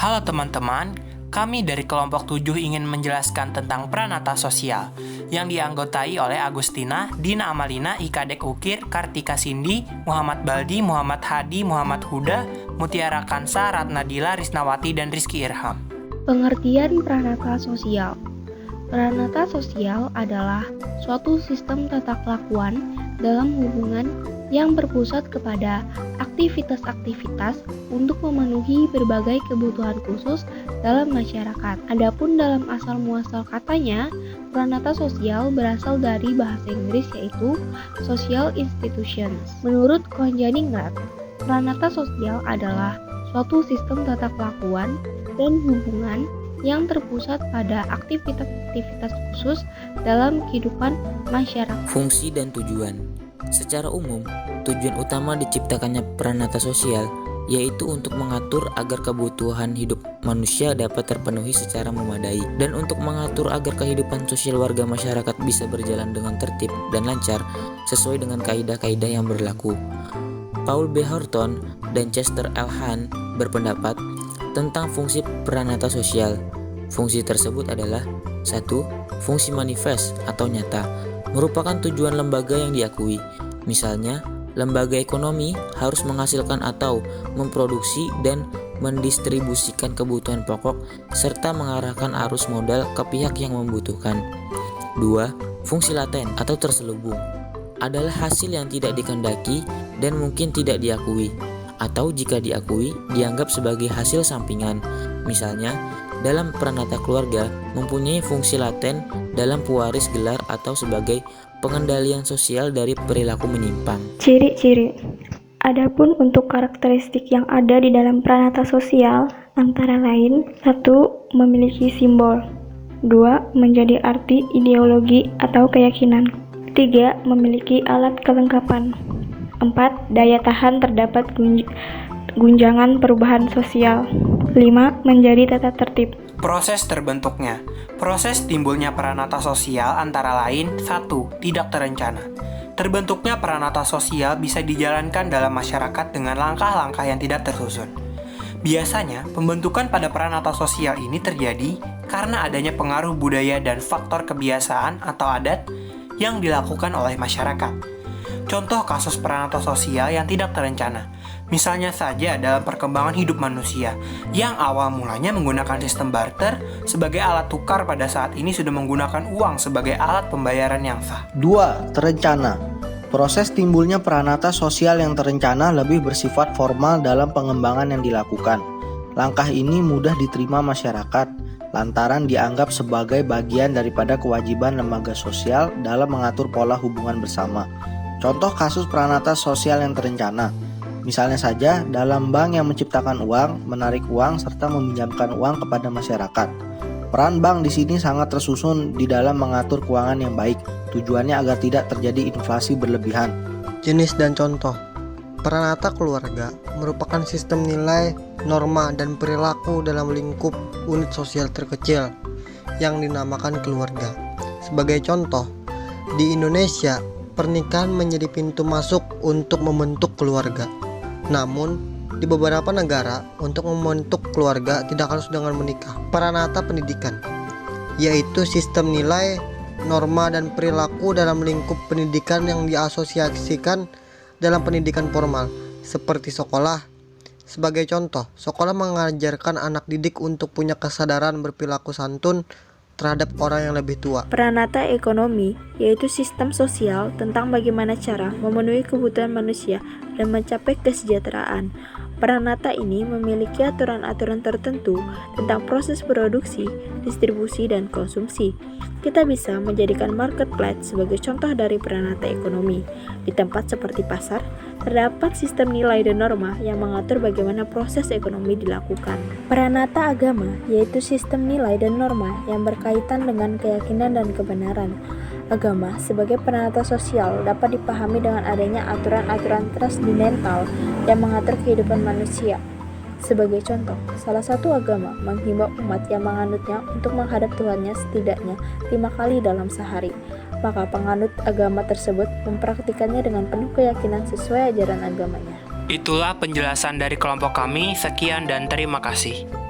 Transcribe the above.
Halo teman-teman, kami dari kelompok 7 ingin menjelaskan tentang pranata sosial yang dianggotai oleh Agustina, Dina Amalina, Ika Dek Ukir, Kartika Cindy, Muhammad Baldi, Muhammad Hadi, Muhammad Huda, Mutiara Kansa, Ratna Dila, Risnawati, dan Rizky Irham. Pengertian pranata sosial. Pranata sosial adalah suatu sistem tata kelakuan dalam hubungan yang berpusat kepada aktivitas-aktivitas untuk memenuhi berbagai kebutuhan khusus dalam masyarakat. Adapun dalam asal-muasal katanya, pranata sosial berasal dari bahasa Inggris yaitu social institutions. Menurut Konjaningrat, pranata sosial adalah suatu sistem tata kelakuan dan hubungan yang terpusat pada aktivitas-aktivitas khusus dalam kehidupan masyarakat. Fungsi dan tujuan. Secara umum, tujuan utama diciptakannya pranata sosial yaitu untuk mengatur agar kebutuhan hidup manusia dapat terpenuhi secara memadai dan untuk mengatur agar kehidupan sosial warga masyarakat bisa berjalan dengan tertib dan lancar sesuai dengan kaidah-kaidah yang berlaku. Paul B. Horton dan Chester L. Hahn berpendapat tentang fungsi pranata sosial. Fungsi tersebut adalah 1. Fungsi manifest atau nyata, merupakan tujuan lembaga yang diakui. Misalnya, lembaga ekonomi harus menghasilkan atau memproduksi dan mendistribusikan kebutuhan pokok serta mengarahkan arus modal ke pihak yang membutuhkan. 2. Fungsi laten atau terselubung adalah hasil yang tidak dikehendaki dan mungkin tidak diakui, atau jika diakui dianggap sebagai hasil sampingan. Misalnya, dalam pranata keluarga mempunyai fungsi laten dalam pewaris gelar atau sebagai pengendalian sosial dari perilaku menyimpang. Ciri-ciri. Adapun untuk karakteristik yang ada di dalam pranata sosial antara lain 1. Memiliki simbol. 2. Menjadi arti ideologi atau keyakinan. 3. Memiliki alat kelengkapan. 4. Daya tahan terdapat gunjangan perubahan sosial. 5. Menjadi tata tertib. Proses terbentuknya. Proses timbulnya pranata sosial antara lain 1. Tidak terencana. Terbentuknya pranata sosial bisa dijalankan dalam masyarakat dengan langkah-langkah yang tidak tersusun. Biasanya, pembentukan pada pranata sosial ini terjadi karena adanya pengaruh budaya dan faktor kebiasaan atau adat yang dilakukan oleh masyarakat. Contoh kasus pranata sosial yang tidak terencana, misalnya saja dalam perkembangan hidup manusia, yang awal mulanya menggunakan sistem barter sebagai alat tukar pada saat ini sudah menggunakan uang sebagai alat pembayaran yang sah. 2. Terencana. Proses timbulnya pranata sosial yang terencana lebih bersifat formal dalam pengembangan yang dilakukan. Langkah ini mudah diterima masyarakat, lantaran dianggap sebagai bagian daripada kewajiban lembaga sosial dalam mengatur pola hubungan bersama. Contoh kasus pranata sosial yang terencana, misalnya saja dalam bank yang menciptakan uang, menarik uang, serta meminjamkan uang kepada masyarakat. Peran bank di sini sangat tersusun di dalam mengatur keuangan yang baik, tujuannya agar tidak terjadi inflasi berlebihan. Jenis dan contoh. Pranata keluarga merupakan sistem nilai, norma, dan perilaku dalam lingkup unit sosial terkecil yang dinamakan keluarga. Sebagai contoh, di Indonesia, pernikahan menjadi pintu masuk untuk membentuk keluarga. Namun, di beberapa negara, untuk membentuk keluarga tidak harus dengan menikah. Pranata pendidikan, yaitu sistem nilai, norma, dan perilaku dalam lingkup pendidikan yang diasosiasikan dalam pendidikan formal, seperti sekolah. Sebagai contoh, sekolah mengajarkan anak didik untuk punya kesadaran berperilaku santun terhadap orang yang lebih tua. Pranata ekonomi, yaitu sistem sosial tentang bagaimana cara memenuhi kebutuhan manusia dan mencapai kesejahteraan. Pranata ini memiliki aturan-aturan tertentu tentang proses produksi, distribusi, dan konsumsi. Kita bisa menjadikan marketplace sebagai contoh dari pranata ekonomi. Di tempat seperti pasar, terdapat sistem nilai dan norma yang mengatur bagaimana proses ekonomi dilakukan. Pranata agama, yaitu sistem nilai dan norma yang berkaitan dengan keyakinan dan kebenaran. Agama sebagai pranata sosial dapat dipahami dengan adanya aturan-aturan transcendental yang mengatur kehidupan manusia. Sebagai contoh, salah satu agama menghimbau umat yang menganutnya untuk menghadap Tuhannya setidaknya 5 kali dalam sehari. Maka penganut agama tersebut mempraktikannya dengan penuh keyakinan sesuai ajaran agamanya. Itulah penjelasan dari kelompok kami. Sekian dan terima kasih.